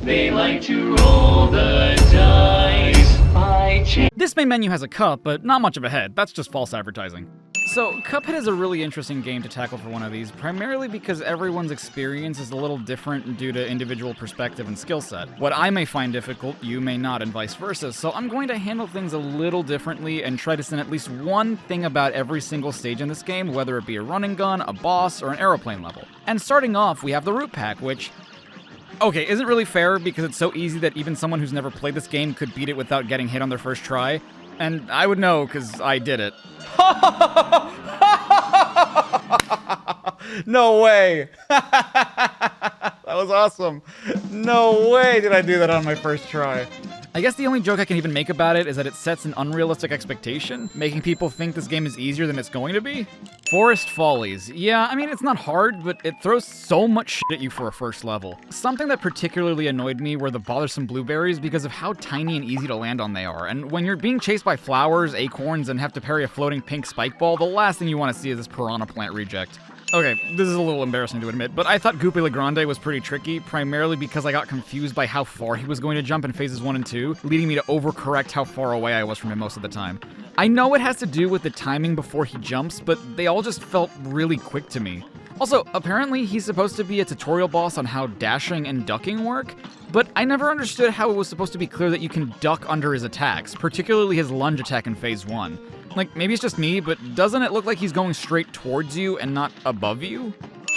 They like to roll the dice. This main menu has a cup, but not much of a head. That's just false advertising. So, Cuphead is a really interesting game to tackle for one of these, primarily because everyone's experience is a little different due to individual perspective and skill set. What I may find difficult, you may not, and vice versa, so I'm going to handle things a little differently and try to send at least one thing about every single stage in this game, whether it be a running gun, a boss, or an aeroplane level. And starting off, we have the Root Pack, which... okay, isn't really fair because it's so easy that even someone who's never played this game could beat it without getting hit on their first try. And I would know, because I did it. No way! That was awesome. No way did I do that on my first try. I guess the only joke I can even make about it is that it sets an unrealistic expectation, making people think this game is easier than it's going to be. Forest Follies. Yeah, I mean, it's not hard, but it throws so much shit at you for a first level. Something that particularly annoyed me were the bothersome blueberries because of how tiny and easy to land on they are, and when you're being chased by flowers, acorns, and have to parry a floating pink spike ball, the last thing you want to see is this piranha plant reject. Okay, this is a little embarrassing to admit, but I thought Goopy Legrande was pretty tricky, primarily because I got confused by how far he was going to jump in phases 1 and 2, leading me to overcorrect how far away I was from him most of the time. I know it has to do with the timing before he jumps, but they all just felt really quick to me. Also, apparently he's supposed to be a tutorial boss on how dashing and ducking work, but I never understood how it was supposed to be clear that you can duck under his attacks, particularly his lunge attack in phase 1. Like, maybe it's just me, but doesn't it look like he's going straight towards you and not above you?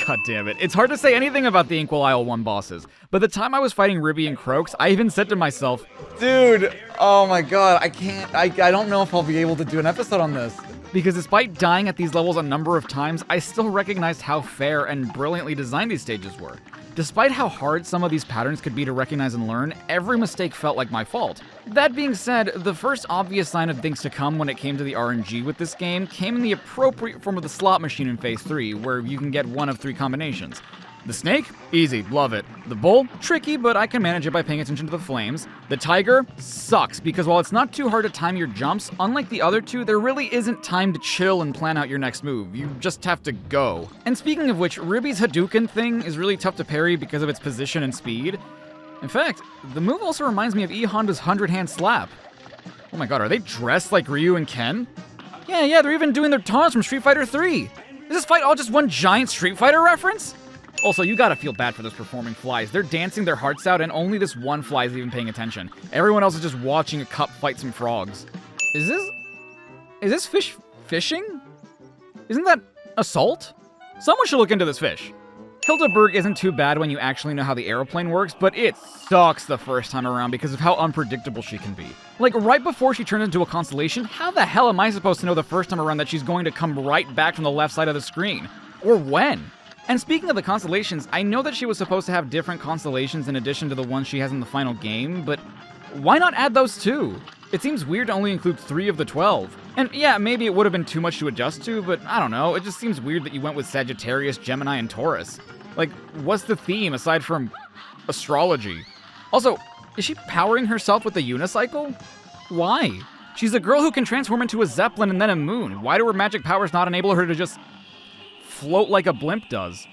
God damn it. It's hard to say anything about the Inkwell Isle 1 bosses. By the time I was fighting Ribby and Croaks, I even said to myself, dude, oh my god, I don't know if I'll be able to do an episode on this. Because despite dying at these levels a number of times, I still recognized how fair and brilliantly designed these stages were. Despite how hard some of these patterns could be to recognize and learn, every mistake felt like my fault. That being said, the first obvious sign of things to come when it came to the RNG with this game came in the appropriate form of the slot machine in Phase 3, where you can get one of 3 combinations. The snake? Easy, love it. The bull? Tricky, but I can manage it by paying attention to the flames. The tiger? Sucks, because while it's not too hard to time your jumps, unlike the other two, there really isn't time to chill and plan out your next move. You just have to go. And speaking of which, Ribby's Hadouken thing is really tough to parry because of its position and speed. In fact, the move also reminds me of E Honda's 100-hand slap. Oh my god, are they dressed like Ryu and Ken? Yeah, they're even doing their taunts from Street Fighter 3. Is this fight all just one giant Street Fighter reference? Also, you gotta feel bad for those performing flies. They're dancing their hearts out, and only this one fly is even paying attention. Everyone else is just watching a cup fight some frogs. Is this fish fishing? Isn't that assault? Someone should look into this fish. Hildeberg isn't too bad when you actually know how the aeroplane works, but it sucks the first time around because of how unpredictable she can be. Like, right before she turns into a constellation, how the hell am I supposed to know the first time around that she's going to come right back from the left side of the screen? Or when? And speaking of the constellations, I know that she was supposed to have different constellations in addition to the ones she has in the final game, but why not add those too? It seems weird to only include 3 of the 12. And yeah, maybe it would have been too much to adjust to, but I don't know, it just seems weird that you went with Sagittarius, Gemini, and Taurus. Like, what's the theme aside from astrology? Also, is she powering herself with a unicycle? Why? She's a girl who can transform into a zeppelin and then a moon. Why do her magic powers not enable her to just float like a blimp does?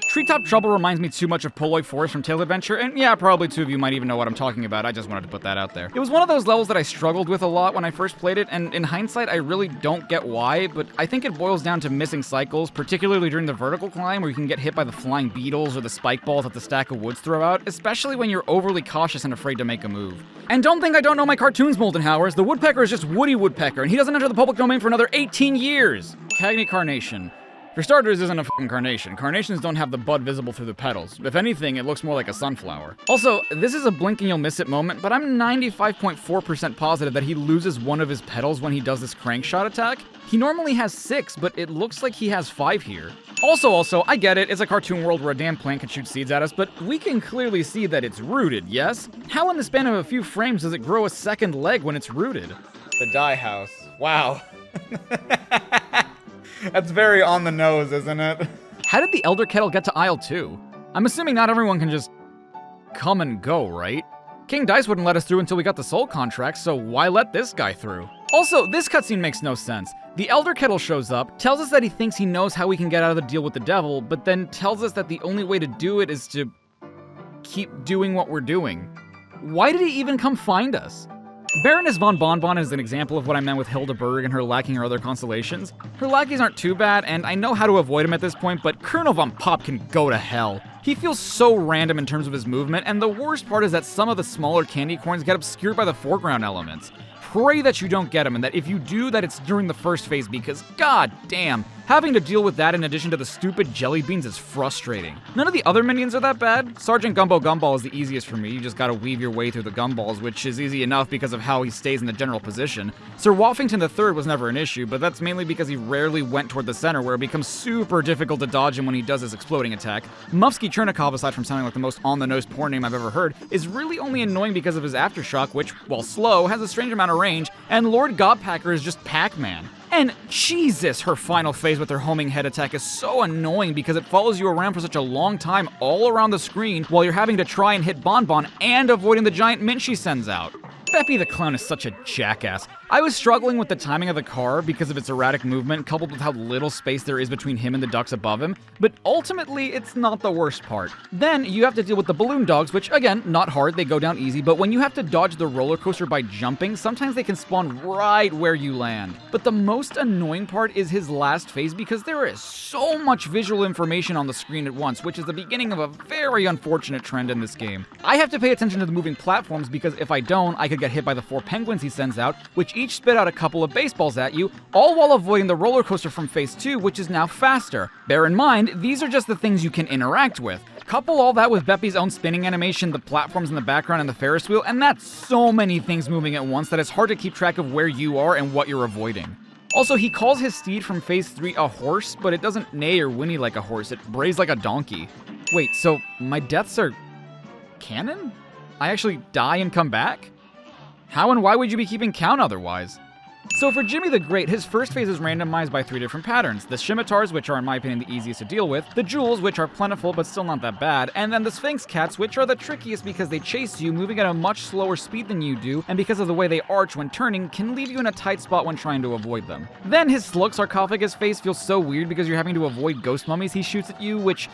Treetop Trouble reminds me too much of Poloi Forest from Tale Adventure, and yeah, probably 2 of you might even know what I'm talking about. I just wanted to put that out there. It was one of those levels that I struggled with a lot when I first played it, and in hindsight, I really don't get why, but I think it boils down to missing cycles, particularly during the vertical climb, where you can get hit by the flying beetles or the spike balls that the stack of woods throw out, especially when you're overly cautious and afraid to make a move. And don't think I don't know my cartoons, Moldenhauers. The woodpecker is just Woody Woodpecker, and he doesn't enter the public domain for another 18 years! Cagney Carnation. For starters, isn't a fucking carnation. Carnations don't have the bud visible through the petals. If anything, it looks more like a sunflower. Also, this is a blink and you'll miss it moment, but I'm 95.4% positive that he loses one of his petals when he does this crankshot attack. He normally has 6, but it looks like he has 5 here. Also, I get it, it's a cartoon world where a damn plant can shoot seeds at us, but we can clearly see that it's rooted, yes? How in the span of a few frames does it grow a second leg when it's rooted? The dye house. Wow. That's very on the nose, isn't it? How did the Elder Kettle get to Isle 2? I'm assuming not everyone can just come and go, right? King Dice wouldn't let us through until we got the soul contract, so why let this guy through? Also, this cutscene makes no sense. The Elder Kettle shows up, tells us that he thinks he knows how we can get out of the deal with the devil, but then tells us that the only way to do it is to keep doing what we're doing. Why did he even come find us? Baroness von Bonbon is an example of what I meant with Hildeberg and her lacking her other constellations. Her lackeys aren't too bad, and I know how to avoid him at this point, but Colonel von Pop can go to hell. He feels so random in terms of his movement, and the worst part is that some of the smaller candy corns get obscured by the foreground elements. Pray that you don't get them, and that if you do, that it's during the first phase, because god damn, having to deal with that in addition to the stupid jelly beans is frustrating. None of the other minions are that bad. Sergeant Gumbo Gumball is the easiest for me. You just gotta weave your way through the gumballs, which is easy enough because of how he stays in the general position. Sir Woffington III was never an issue, but that's mainly because he rarely went toward the center, where it becomes super difficult to dodge him when he does his exploding attack. Mufsky Chernikov, aside from sounding like the most on-the-nose porn name I've ever heard, is really only annoying because of his aftershock, which, while slow, has a strange amount of range, and Lord Godpacker is just Pac-Man. And Jesus, her final phase with her homing head attack is so annoying because it follows you around for such a long time all around the screen while you're having to try and hit Bonbon and avoiding the giant mint she sends out. Beppy the Clown is such a jackass. I was struggling with the timing of the car because of its erratic movement coupled with how little space there is between him and the ducks above him, but ultimately it's not the worst part. Then you have to deal with the balloon dogs, which again, not hard, they go down easy, but when you have to dodge the roller coaster by jumping, sometimes they can spawn right where you land. But the most annoying part is his last phase because there is so much visual information on the screen at once, which is the beginning of a very unfortunate trend in this game. I have to pay attention to the moving platforms because if I don't, I could get hit by the 4 penguins he sends out, which each spit out a couple of baseballs at you, all while avoiding the roller coaster from phase 2, which is now faster. Bear in mind, these are just the things you can interact with. Couple all that with Beppy's own spinning animation, the platforms in the background, and the Ferris wheel, and that's so many things moving at once that it's hard to keep track of where you are and what you're avoiding. Also, he calls his steed from phase 3 a horse, but it doesn't neigh or whinny like a horse, it brays like a donkey. Wait, so my deaths are canon? I actually die and come back? How and why would you be keeping count otherwise? So for Jimmy the Great, his first phase is randomized by 3 different patterns. The Scimitars, which are in my opinion the easiest to deal with, the Jewels, which are plentiful but still not that bad, and then the Sphinx Cats, which are the trickiest because they chase you, moving at a much slower speed than you do, and because of the way they arch when turning, can leave you in a tight spot when trying to avoid them. Then his Slug Sarcophagus phase feels so weird because you're having to avoid ghost mummies he shoots at you, which...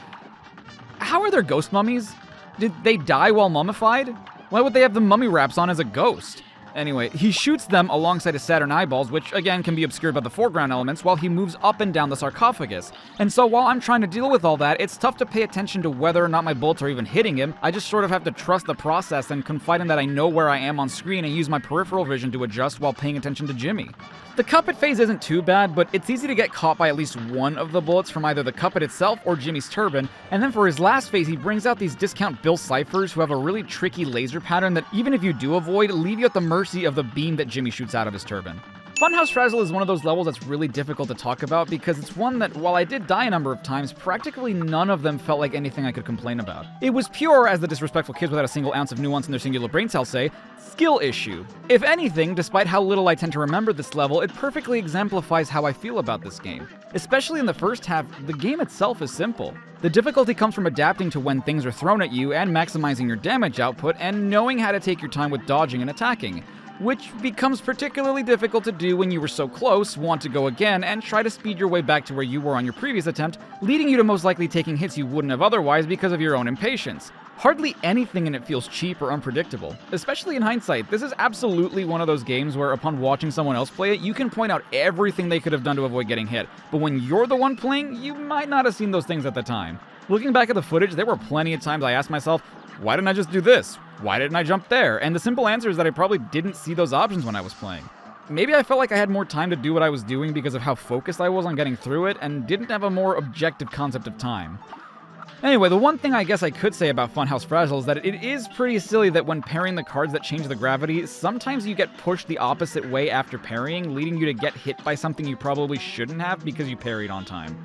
How are there ghost mummies? Did they die while mummified? Why would they have the mummy wraps on as a ghost? Anyway, he shoots them alongside his Saturn eyeballs, which again can be obscured by the foreground elements, while he moves up and down the sarcophagus. And so while I'm trying to deal with all that, it's tough to pay attention to whether or not my bullets are even hitting him. I just sort of have to trust the process and confide in that I know where I am on screen and use my peripheral vision to adjust while paying attention to Jimmy. The Cuphead phase isn't too bad, but it's easy to get caught by at least one of the bullets from either the Cuphead itself or Jimmy's turban, and then for his last phase he brings out these discount Bill Ciphers who have a really tricky laser pattern that even if you do avoid, leave you at the mercy of the beam that Jimmy shoots out of his turban. Funhouse Frazzle is one of those levels that's really difficult to talk about because it's one that, while I did die a number of times, practically none of them felt like anything I could complain about. It was pure, as the disrespectful kids without a single ounce of nuance in their singular brain cells say, skill issue. If anything, despite how little I tend to remember this level, it perfectly exemplifies how I feel about this game. Especially in the first half, the game itself is simple. The difficulty comes from adapting to when things are thrown at you and maximizing your damage output and knowing how to take your time with dodging and attacking, which becomes particularly difficult to do when you were so close, want to go again, and try to speed your way back to where you were on your previous attempt, leading you to most likely taking hits you wouldn't have otherwise because of your own impatience. Hardly anything in it feels cheap or unpredictable. Especially in hindsight, this is absolutely one of those games where upon watching someone else play it, you can point out everything they could have done to avoid getting hit, but when you're the one playing, you might not have seen those things at the time. Looking back at the footage, there were plenty of times I asked myself, why didn't I just do this? Why didn't I jump there? And the simple answer is that I probably didn't see those options when I was playing. Maybe I felt like I had more time to do what I was doing because of how focused I was on getting through it and didn't have a more objective concept of time. Anyway, the one thing I guess I could say about Funhouse Frazzle is that it is pretty silly that when parrying the cards that change the gravity, sometimes you get pushed the opposite way after parrying, leading you to get hit by something you probably shouldn't have because you parried on time.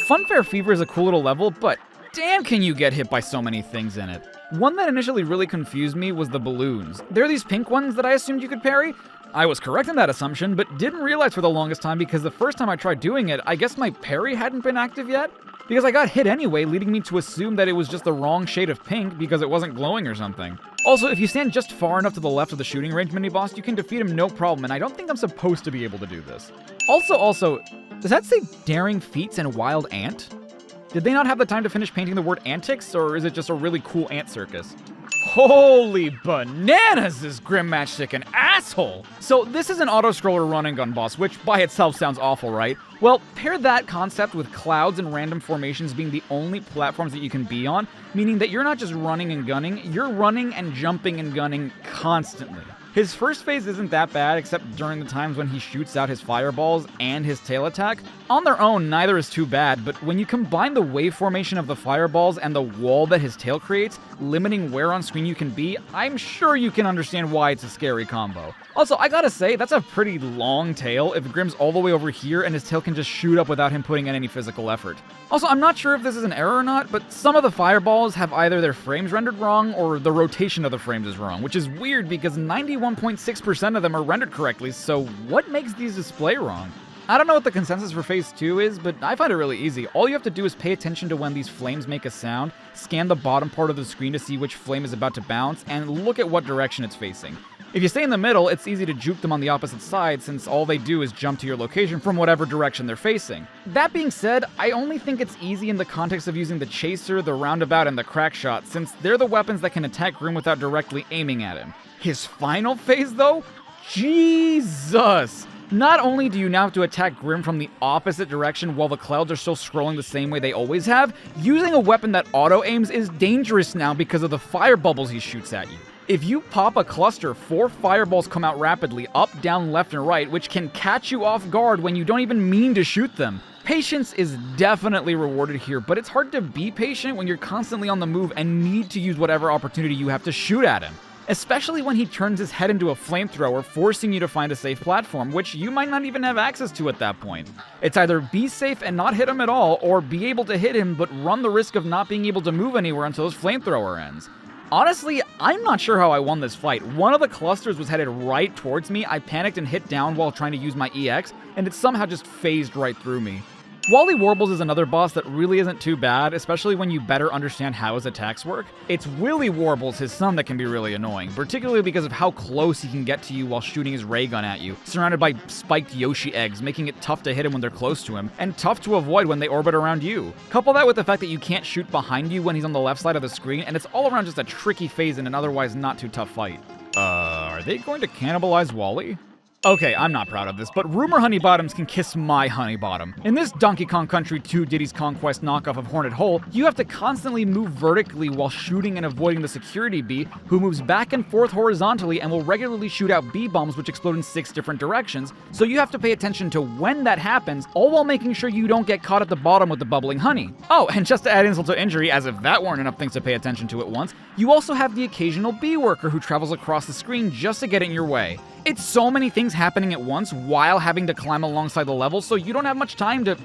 Funfair Fever is a cool little level, but damn can you get hit by so many things in it. One that initially really confused me was the balloons. They're these pink ones that I assumed you could parry. I was correct in that assumption, but didn't realize for the longest time because the first time I tried doing it, I guess my parry hadn't been active yet? Because I got hit anyway, leading me to assume that it was just the wrong shade of pink because it wasn't glowing or something. Also, if you stand just far enough to the left of the shooting range mini-boss, you can defeat him no problem, and I don't think I'm supposed to be able to do this. Also, does that say Daring Feats and Wild Ant? Did they not have the time to finish painting the word antics, or is it just a really cool ant circus? Holy bananas, this Grim Matchstick an asshole! So this is an auto-scroller run-and-gun boss, which by itself sounds awful, right? Well, pair that concept with clouds and random formations being the only platforms that you can be on, meaning that you're not just running and gunning, you're running and jumping and gunning constantly. His first phase isn't that bad, except during the times when he shoots out his fireballs and his tail attack. On their own, neither is too bad, but when you combine the wave formation of the fireballs and the wall that his tail creates, limiting where on screen you can be, I'm sure you can understand why it's a scary combo. Also, I gotta say, that's a pretty long tail if Grim's all the way over here and his tail can just shoot up without him putting in any physical effort. Also, I'm not sure if this is an error or not, but some of the fireballs have either their frames rendered wrong or the rotation of the frames is wrong, which is weird because 91.6% of them are rendered correctly, so what makes these display wrong? I don't know what the consensus for Phase 2 is, but I find it really easy. All you have to do is pay attention to when these flames make a sound, scan the bottom part of the screen to see which flame is about to bounce, and look at what direction it's facing. If you stay in the middle, it's easy to juke them on the opposite side since all they do is jump to your location from whatever direction they're facing. That being said, I only think it's easy in the context of using the Chaser, the Roundabout, and the Crackshot, since they're the weapons that can attack Grim without directly aiming at him. His final phase, though? Jesus! Not only do you now have to attack Grim from the opposite direction while the clouds are still scrolling the same way they always have, using a weapon that auto-aims is dangerous now because of the fire bubbles he shoots at you. If you pop a cluster, 4 fireballs come out rapidly, up, down, left, and right, which can catch you off guard when you don't even mean to shoot them. Patience is definitely rewarded here, but it's hard to be patient when you're constantly on the move and need to use whatever opportunity you have to shoot at him. Especially when he turns his head into a flamethrower, forcing you to find a safe platform, which you might not even have access to at that point. It's either be safe and not hit him at all, or be able to hit him but run the risk of not being able to move anywhere until his flamethrower ends. Honestly, I'm not sure how I won this fight. One of the clusters was headed right towards me, I panicked and hit down while trying to use my EX, and it somehow just phased right through me. Wally Warbles is another boss that really isn't too bad, especially when you better understand how his attacks work. It's Willy Warbles, his son, that can be really annoying, particularly because of how close he can get to you while shooting his ray gun at you, surrounded by spiked Yoshi eggs, making it tough to hit him when they're close to him, and tough to avoid when they orbit around you. Couple that with the fact that you can't shoot behind you when he's on the left side of the screen, and it's all around just a tricky phase in an otherwise not too tough fight. Are they going to cannibalize Wally? Okay, I'm not proud of this, but Rumor Honey Bottoms can kiss my honey bottom. In this Donkey Kong Country 2 Diddy's Conquest knockoff of Hornet Hole, you have to constantly move vertically while shooting and avoiding the security bee, who moves back and forth horizontally and will regularly shoot out bee bombs which explode in 6 different directions, so you have to pay attention to when that happens, all while making sure you don't get caught at the bottom with the bubbling honey. Oh, and just to add insult to injury, as if that weren't enough things to pay attention to at once, you also have the occasional bee worker who travels across the screen just to get in your way. It's so many things happening at once while having to climb alongside the level, so you don't have much time to,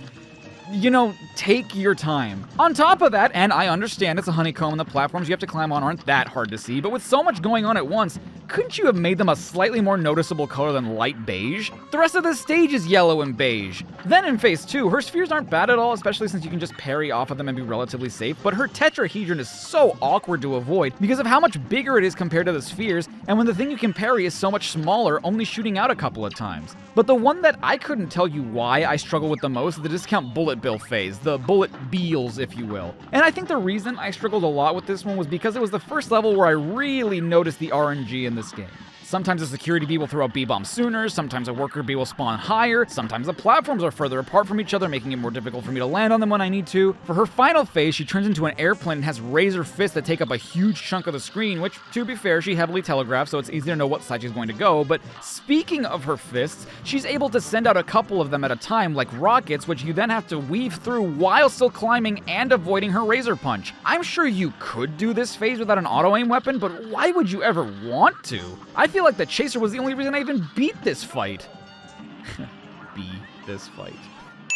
take your time. On top of that, and I understand it's a honeycomb and the platforms you have to climb on aren't that hard to see, but with so much going on at once, couldn't you have made them a slightly more noticeable color than light beige? The rest of the stage is yellow and beige. Then in Phase 2, her spheres aren't bad at all, especially since you can just parry off of them and be relatively safe, but her tetrahedron is so awkward to avoid because of how much bigger it is compared to the spheres, and when the thing you can parry is so much smaller, only shooting out a couple of times. But the one that I couldn't tell you why I struggle with the most is the discount bullet bill phase, the bullet beels, if you will. And I think the reason I struggled a lot with this one was because it was the first level where I really noticed the RNG in this game. Sometimes a security bee will throw a bee bomb sooner, sometimes a worker bee will spawn higher, sometimes the platforms are further apart from each other, making it more difficult for me to land on them when I need to. For her final phase, she turns into an airplane and has razor fists that take up a huge chunk of the screen, which, to be fair, she heavily telegraphs, so it's easy to know what side she's going to go. But speaking of her fists, she's able to send out a couple of them at a time, like rockets, which you then have to weave through while still climbing and avoiding her razor punch. I'm sure you could do this phase without an auto-aim weapon, but why would you ever want to? I feel like the Chaser was the only reason I even beat this fight.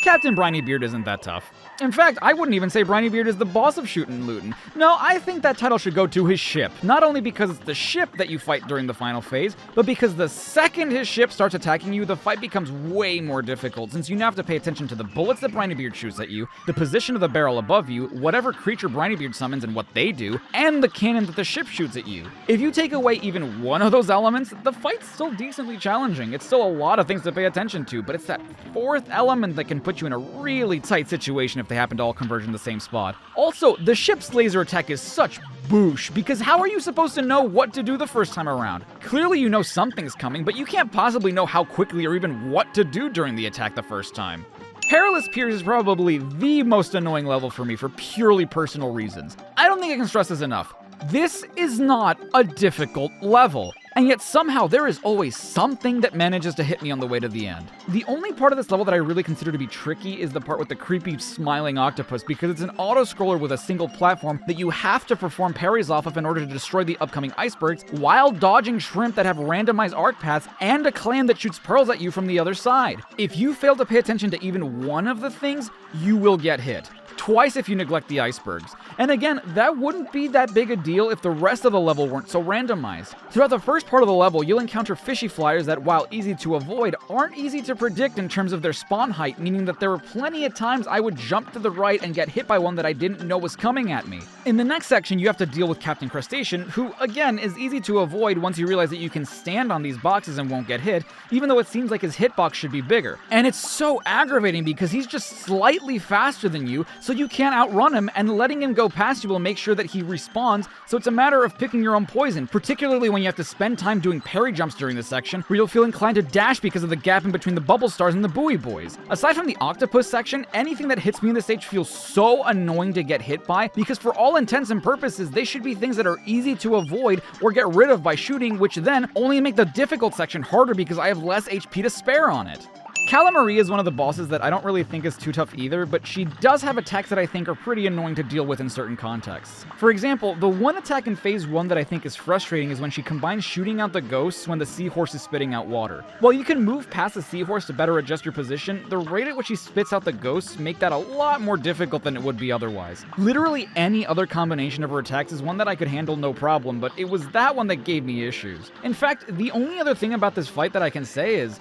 Captain Briny Beard isn't that tough. In fact, I wouldn't even say Briny Beard is the boss of Shootin' and Lootin'. No, I think that title should go to his ship. Not only because it's the ship that you fight during the final phase, but because the second his ship starts attacking you, the fight becomes way more difficult, since you now have to pay attention to the bullets that Briny Beard shoots at you, the position of the barrel above you, whatever creature Briny Beard summons and what they do, and the cannon that the ship shoots at you. If you take away even one of those elements, the fight's still decently challenging. It's still a lot of things to pay attention to, but it's that fourth element that can put put you in a really tight situation if they happen to all converge in the same spot. Also, the ship's laser attack is such boosh, because how are you supposed to know what to do the first time around? Clearly you know something's coming, but you can't possibly know how quickly or even what to do during the attack the first time. Perilous Piers is probably the most annoying level for me for purely personal reasons. I don't think I can stress this enough. This is not a difficult level, and yet somehow there is always something that manages to hit me on the way to the end. The only part of this level that I really consider to be tricky is the part with the creepy smiling octopus, because it's an auto-scroller with a single platform that you have to perform parries off of in order to destroy the upcoming icebergs, while dodging shrimp that have randomized arc paths and a clam that shoots pearls at you from the other side. If you fail to pay attention to even one of the things, you will get hit. Twice if you neglect the icebergs. And again, that wouldn't be that big a deal if the rest of the level weren't so randomized. Throughout the first part of the level, you'll encounter fishy flyers that, while easy to avoid, aren't easy to predict in terms of their spawn height, meaning that there were plenty of times I would jump to the right and get hit by one that I didn't know was coming at me. In the next section, you have to deal with Captain Crustacean, who, again, is easy to avoid once you realize that you can stand on these boxes and won't get hit, even though it seems like his hitbox should be bigger. And it's so aggravating because he's just slightly faster than you, so you can't outrun him, and letting him go past you will make sure that he respawns, so it's a matter of picking your own poison, particularly when you have to spend time doing parry jumps during this section, where you'll feel inclined to dash because of the gap in between the bubble stars and the buoy boys. Aside from the octopus section, anything that hits me in this stage feels so annoying to get hit by, because for all intents and purposes, they should be things that are easy to avoid or get rid of by shooting, which then only make the difficult section harder because I have less HP to spare on it. Calamari is one of the bosses that I don't really think is too tough either, but she does have attacks that I think are pretty annoying to deal with in certain contexts. For example, the one attack in Phase 1 that I think is frustrating is when she combines shooting out the ghosts when the seahorse is spitting out water. While you can move past the seahorse to better adjust your position, the rate at which she spits out the ghosts make that a lot more difficult than it would be otherwise. Literally any other combination of her attacks is one that I could handle no problem, but it was that one that gave me issues. In fact, the only other thing about this fight that I can say is,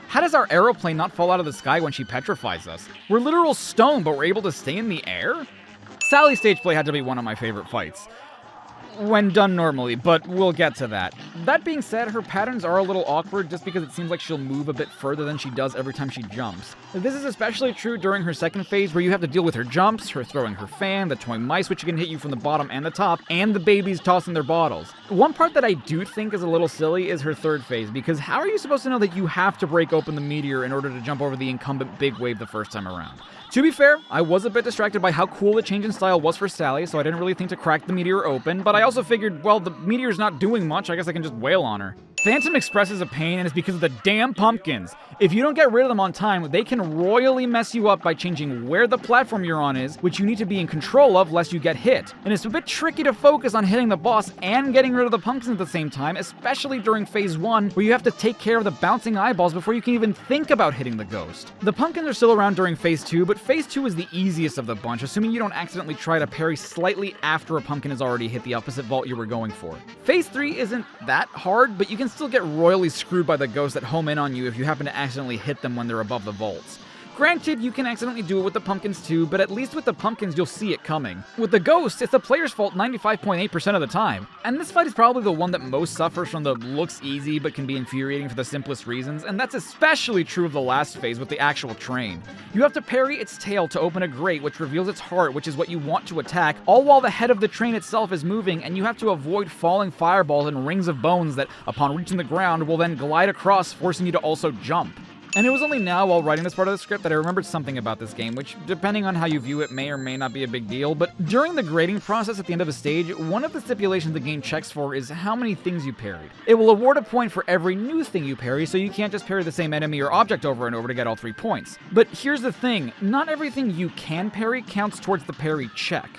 how does our aeroplane not fall out of the sky when she petrifies us? We're literal stone, but we're able to stay in the air? Sally's stage play had to be one of my favorite fights, when done normally, but we'll get to that. That being said, her patterns are a little awkward just because it seems like she'll move a bit further than she does every time she jumps. This is especially true during her second phase, where you have to deal with her jumps, her throwing her fan, the toy mice which can hit you from the bottom and the top, and the babies tossing their bottles. One part that I do think is a little silly is her third phase, because how are you supposed to know that you have to break open the meteor in order to jump over the incumbent big wave the first time around? To be fair, I was a bit distracted by how cool the change in style was for Sally, so I didn't really think to crack the meteor open, but I also figured, well, the meteor's not doing much, I guess I can just wail on her. Phantom Express is a pain, and it's because of the damn pumpkins. If you don't get rid of them on time, they can royally mess you up by changing where the platform you're on is, which you need to be in control of lest you get hit. And it's a bit tricky to focus on hitting the boss and getting rid of the pumpkins at the same time, especially during Phase 1, where you have to take care of the bouncing eyeballs before you can even think about hitting the ghost. The pumpkins are still around during Phase 2, but Phase 2 is the easiest of the bunch, assuming you don't accidentally try to parry slightly after a pumpkin has already hit the opposite vault you were going for. Phase 3 isn't that hard, but you can still get royally screwed by the ghosts that home in on you if you happen to accidentally hit them when they're above the vaults. Granted, you can accidentally do it with the pumpkins too, but at least with the pumpkins you'll see it coming. With the ghosts, it's the player's fault 95.8% of the time. And this fight is probably the one that most suffers from the looks easy but can be infuriating for the simplest reasons, and that's especially true of the last phase with the actual train. You have to parry its tail to open a grate which reveals its heart, which is what you want to attack, all while the head of the train itself is moving, and you have to avoid falling fireballs and rings of bones that, upon reaching the ground, will then glide across, forcing you to also jump. And it was only now, while writing this part of the script, that I remembered something about this game, which, depending on how you view it, may or may not be a big deal, but during the grading process at the end of a stage, one of the stipulations the game checks for is how many things you parried. It will award a point for every new thing you parry, so you can't just parry the same enemy or object over and over to get all 3 points. But here's the thing, not everything you can parry counts towards the parry check.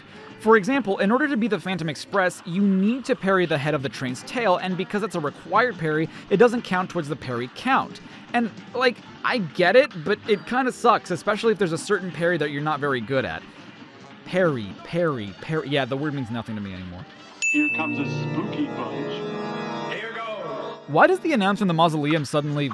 For example, in order to beat the Phantom Express, you need to parry the head of the train's tail, and because it's a required parry, it doesn't count towards the parry count. And, like, I get it, but it kinda sucks, especially if there's a certain parry that you're not very good at. Parry. Yeah, the word means nothing to me anymore. Here comes a spooky bunch. Here goes. Why does the announcer in the mausoleum suddenly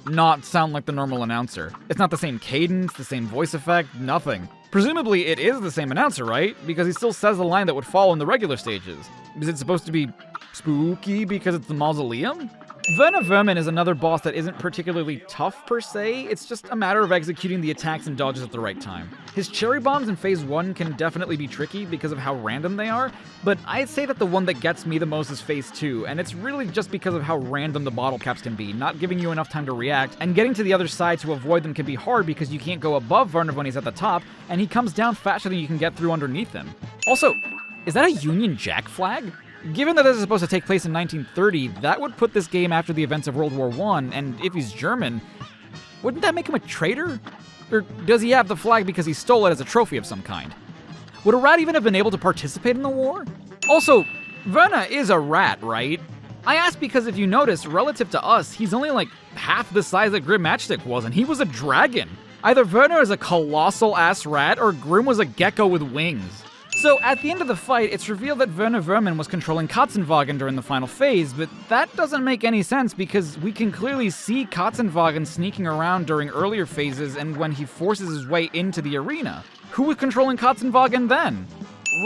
not sound like the normal announcer? It's not the same cadence, the same voice effect, nothing. Presumably it is the same announcer, right? Because he still says the line that would fall in the regular stages. Is it supposed to be spooky because it's the mausoleum? Verna Vermin is another boss that isn't particularly tough per se, it's just a matter of executing the attacks and dodges at the right time. His cherry bombs in phase 1 can definitely be tricky because of how random they are, but I'd say that the one that gets me the most is phase 2, and it's really just because of how random the bottle caps can be, not giving you enough time to react, and getting to the other side to avoid them can be hard because you can't go above Verna when he's at the top, and he comes down faster than you can get through underneath him. Also, is that a Union Jack flag? Given that this is supposed to take place in 1930, that would put this game after the events of World War I, and if he's German, wouldn't that make him a traitor? Or does he have the flag because he stole it as a trophy of some kind? Would a rat even have been able to participate in the war? Also, Verna is a rat, right? I ask because if you notice, relative to us, he's only like half the size that Grim Matchstick was, and he was a dragon. Either Verna is a colossal-ass rat, or Grim was a gecko with wings. So, at the end of the fight, it's revealed that Verna Vermin was controlling Katzenwagen during the final phase, but that doesn't make any sense because we can clearly see Katzenwagen sneaking around during earlier phases and when he forces his way into the arena. Who was controlling Katzenwagen then?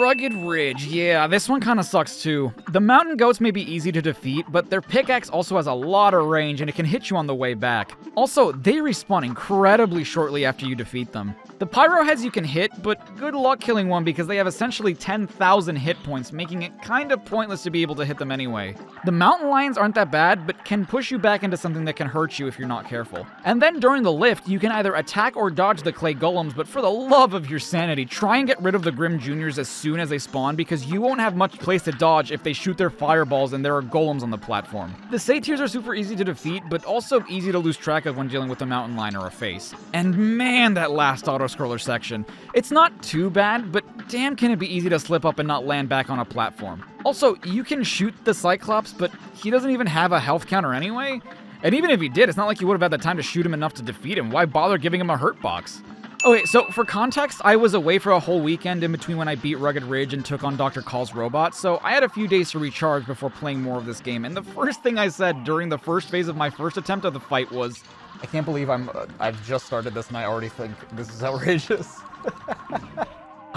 Rugged Ridge, yeah, this one kinda sucks too. The mountain goats may be easy to defeat, but their pickaxe also has a lot of range and it can hit you on the way back. Also, they respawn incredibly shortly after you defeat them. The pyro heads you can hit, but good luck killing one because they have essentially 10,000 hit points, making it kind of pointless to be able to hit them anyway. The mountain lions aren't that bad, but can push you back into something that can hurt you if you're not careful. And then during the lift, you can either attack or dodge the clay golems, but for the love of your sanity, try and get rid of the Grim Juniors as soon as they spawn because you won't have much place to dodge if they shoot their fireballs and there are golems on the platform. The satyrs are super easy to defeat, but also easy to lose track of when dealing with a mountain lion or a face. And man, that last auto-scroller section. It's not too bad, but damn can it be easy to slip up and not land back on a platform. Also, you can shoot the Cyclops, but he doesn't even have a health counter anyway. And even if he did, it's not like you would have had the time to shoot him enough to defeat him. Why bother giving him a hurt box? Okay, so for context, I was away for a whole weekend in between when I beat Rugged Ridge and took on Dr. Call's robot, so I had a few days to recharge before playing more of this game, and the first thing I said during the first phase of my first attempt at the fight was, I can't believe I've just started this and I already think this is outrageous.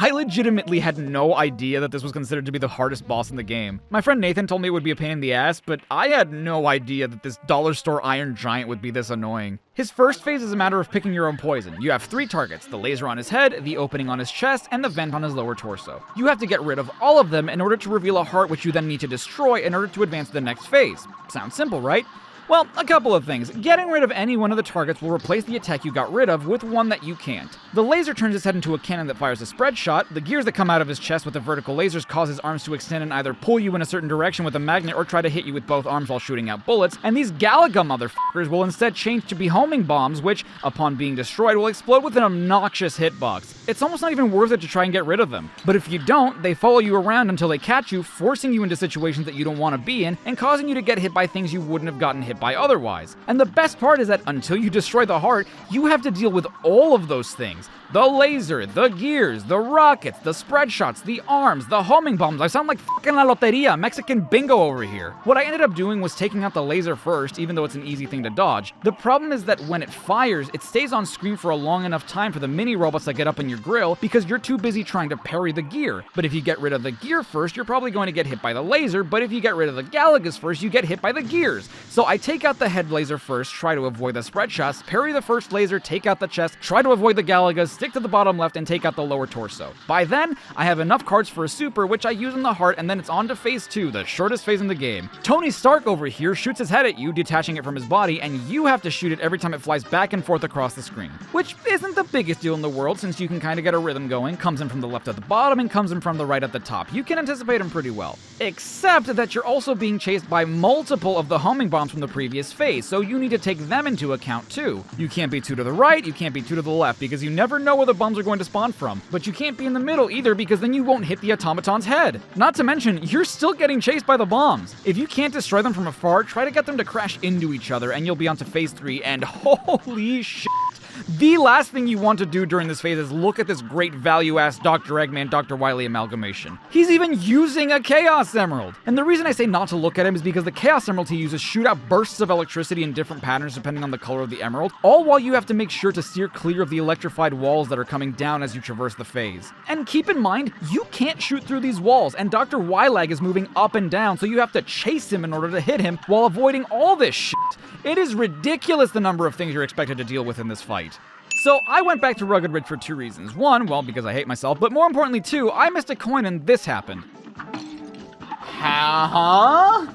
I legitimately had no idea that this was considered to be the hardest boss in the game. My friend Nathan told me it would be a pain in the ass, but I had no idea that this dollar store iron giant would be this annoying. His first phase is a matter of picking your own poison. You have 3 targets, the laser on his head, the opening on his chest, and the vent on his lower torso. You have to get rid of all of them in order to reveal a heart which you then need to destroy in order to advance to the next phase. Sounds simple, right? Well, a couple of things. Getting rid of any one of the targets will replace the attack you got rid of with one that you can't. The laser turns his head into a cannon that fires a spread shot, the gears that come out of his chest with the vertical lasers cause his arms to extend and either pull you in a certain direction with a magnet or try to hit you with both arms while shooting out bullets, and these Galaga motherfuckers will instead change to be homing bombs which, upon being destroyed, will explode with an obnoxious hitbox. It's almost not even worth it to try and get rid of them. But if you don't, they follow you around until they catch you, forcing you into situations that you don't want to be in, and causing you to get hit by things you wouldn't have gotten hit by otherwise. And the best part is that until you destroy the heart, you have to deal with all of those things. The laser, the gears, the rockets, the spread shots, the arms, the homing bombs. I sound like fucking La Loteria, Mexican bingo over here. What I ended up doing was taking out the laser first, even though it's an easy thing to dodge. The problem is that when it fires, it stays on screen for a long enough time for the mini robots that get up in your grill because you're too busy trying to parry the gear. But if you get rid of the gear first, you're probably going to get hit by the laser, but if you get rid of the Galagas first, you get hit by the gears. So I take out the head laser first, try to avoid the spread shots, parry the first laser, take out the chest, try to avoid the Galagas, stick to the bottom left, and take out the lower torso. By then, I have enough cards for a super, which I use in the heart, and then it's on to phase 2, the shortest phase in the game. Tony Stark over here shoots his head at you, detaching it from his body, and you have to shoot it every time it flies back and forth across the screen. Which isn't the biggest deal in the world, since you can kind of get a rhythm going, comes in from the left at the bottom, and comes in from the right at the top. You can anticipate them pretty well. Except that you're also being chased by multiple of the homing bombs from the previous phase, so you need to take them into account too. You can't be 2 to the right, you can't be 2 to the left, because you never know where the bombs are going to spawn from. But you can't be in the middle either, because then you won't hit the automaton's head. Not to mention, you're still getting chased by the bombs. If you can't destroy them from afar, try to get them to crash into each other, and you'll be on to phase 3, and holy shit, The last thing you want to do during this phase is look at this great value-ass Dr. Eggman, Dr. Wily amalgamation. He's even using a Chaos Emerald! And the reason I say not to look at him is because the Chaos Emerald he uses shoot out bursts of electricity in different patterns depending on the color of the emerald, all while you have to make sure to steer clear of the electrified walls that are coming down as you traverse the phase. And keep in mind, you can't shoot through these walls, and Dr. Wylag is moving up and down, so you have to chase him in order to hit him while avoiding all this shit. It is ridiculous the number of things you're expected to deal with in this fight. So I went back to Rugged Ridge for two reasons. One, well, because I hate myself, but more importantly, two, I missed a coin and this happened. Huh?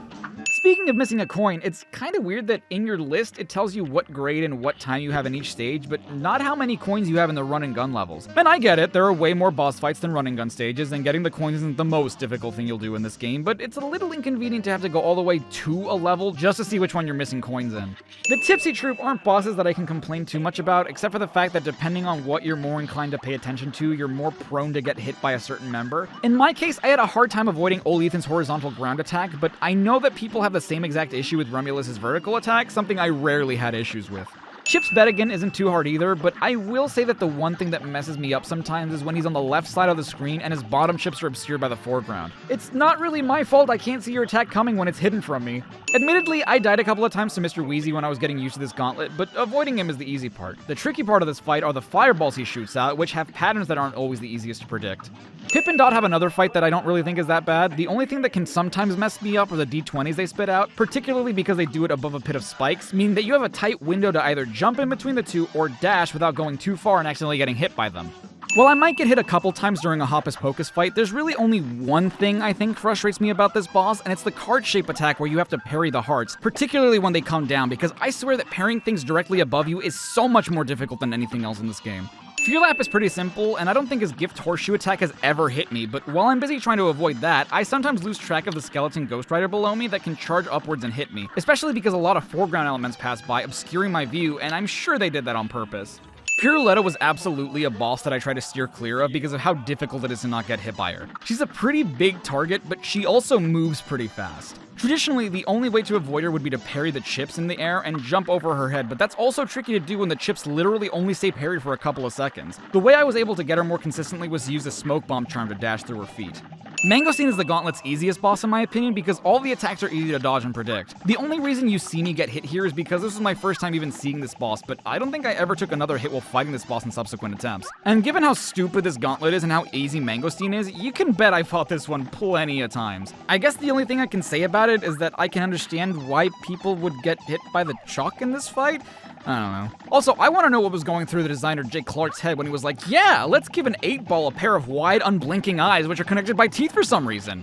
Speaking of missing a coin, it's kind of weird that in your list it tells you what grade and what time you have in each stage, but not how many coins you have in the run and gun levels. And I get it, there are way more boss fights than run and gun stages, and getting the coins isn't the most difficult thing you'll do in this game, but it's a little inconvenient to have to go all the way to a level just to see which one you're missing coins in. The Tipsy Troop aren't bosses that I can complain too much about, except for the fact that depending on what you're more inclined to pay attention to, you're more prone to get hit by a certain member. In my case, I had a hard time avoiding Old Ethan's horizontal ground attack, but I know that people have the same exact issue with Romulus's vertical attack, something I rarely had issues with. Chip's Bedigan isn't too hard either, but I will say that the one thing that messes me up sometimes is when he's on the left side of the screen and his bottom chips are obscured by the foreground. It's not really my fault I can't see your attack coming when it's hidden from me. Admittedly, I died a couple of times to Mr. Wheezy when I was getting used to this gauntlet, but avoiding him is the easy part. The tricky part of this fight are the fireballs he shoots out, which have patterns that aren't always the easiest to predict. Pip and Dot have another fight that I don't really think is that bad. The only thing that can sometimes mess me up are the D20s they spit out, particularly because they do it above a pit of spikes, meaning that you have a tight window to either jump in between the two or dash without going too far and accidentally getting hit by them. While I might get hit a couple times during a Hocus Pocus fight, there's really only one thing I think frustrates me about this boss, and it's the card shape attack where you have to parry the hearts, particularly when they come down, because I swear that parrying things directly above you is so much more difficult than anything else in this game. Fear Lap is pretty simple, and I don't think his Gift Horseshoe attack has ever hit me, but while I'm busy trying to avoid that, I sometimes lose track of the skeleton Ghost Rider below me that can charge upwards and hit me, especially because a lot of foreground elements pass by, obscuring my view, and I'm sure they did that on purpose. Piruletta was absolutely a boss that I try to steer clear of because of how difficult it is to not get hit by her. She's a pretty big target, but she also moves pretty fast. Traditionally, the only way to avoid her would be to parry the chips in the air and jump over her head, but that's also tricky to do when the chips literally only stay parried for a couple of seconds. The way I was able to get her more consistently was to use a smoke bomb charm to dash through her feet. Mangosteen is the gauntlet's easiest boss in my opinion because all the attacks are easy to dodge and predict. The only reason you see me get hit here is because this was my first time even seeing this boss, but I don't think I ever took another hit while fighting this boss in subsequent attempts. And given how stupid this gauntlet is and how easy Mangosteen is, you can bet I fought this one plenty of times. I guess the only thing I can say about it is that I can understand why people would get hit by the chalk in this fight. I don't know. Also, I want to know what was going through the designer Jake Clark's head when he was like, yeah, let's give an 8-ball a pair of wide, unblinking eyes which are connected by teeth for some reason.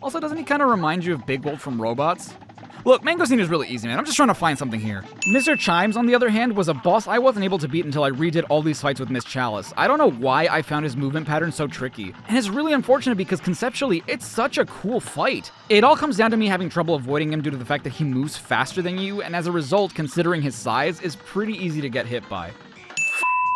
Also, doesn't he kind of remind you of Big Wolf from Robots? Look, Mangosteen is really easy, man. I'm just trying to find something here. Mr. Chimes, on the other hand, was a boss I wasn't able to beat until I redid all these fights with Miss Chalice. I don't know why I found his movement pattern so tricky. And it's really unfortunate because conceptually, it's such a cool fight. It all comes down to me having trouble avoiding him due to the fact that he moves faster than you, and as a result, considering his size, is pretty easy to get hit by.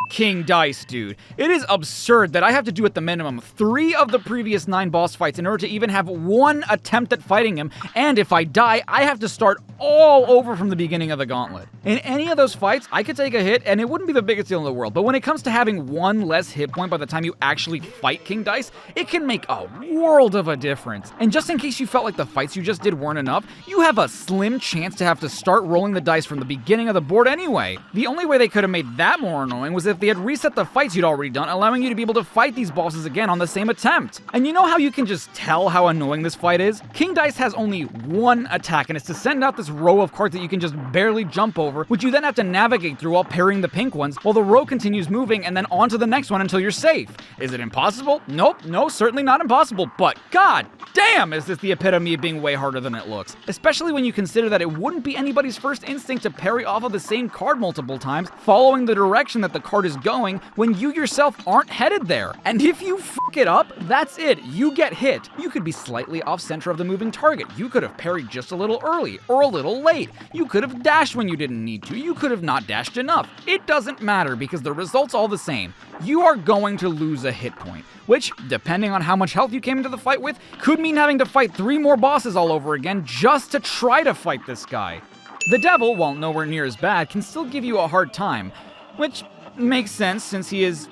King Dice, dude. It is absurd that I have to do at the minimum 3 of the previous 9 boss fights in order to even have one attempt at fighting him, and if I die, I have to start all over from the beginning of the gauntlet. In any of those fights, I could take a hit, and it wouldn't be the biggest deal in the world, but when it comes to having one less hit point by the time you actually fight King Dice, it can make a world of a difference. And just in case you felt like the fights you just did weren't enough, you have a slim chance to have to start rolling the dice from the beginning of the board anyway. The only way they could have made that more annoying was if they had reset the fights you'd already done, allowing you to be able to fight these bosses again on the same attempt. And you know how you can just tell how annoying this fight is? King Dice has only one attack, and it's to send out this row of cards that you can just barely jump over, which you then have to navigate through while parrying the pink ones, while the row continues moving and then on to the next one until you're safe. Is it impossible? Nope, no, certainly not impossible, but god damn is this the epitome of being way harder than it looks. Especially when you consider that it wouldn't be anybody's first instinct to parry off of the same card multiple times, following the direction that the card is going when you yourself aren't headed there. And if you fuck it up, that's it, you get hit. You could be slightly off center of the moving target. You could have parried just a little early or a little late. You could have dashed when you didn't need to. You could have not dashed enough. It doesn't matter because the result's all the same. You are going to lose a hit point, which, depending on how much health you came into the fight with, could mean having to fight 3 more bosses all over again just to try to fight this guy. The devil, while nowhere near as bad, can still give you a hard time. which makes sense since he is,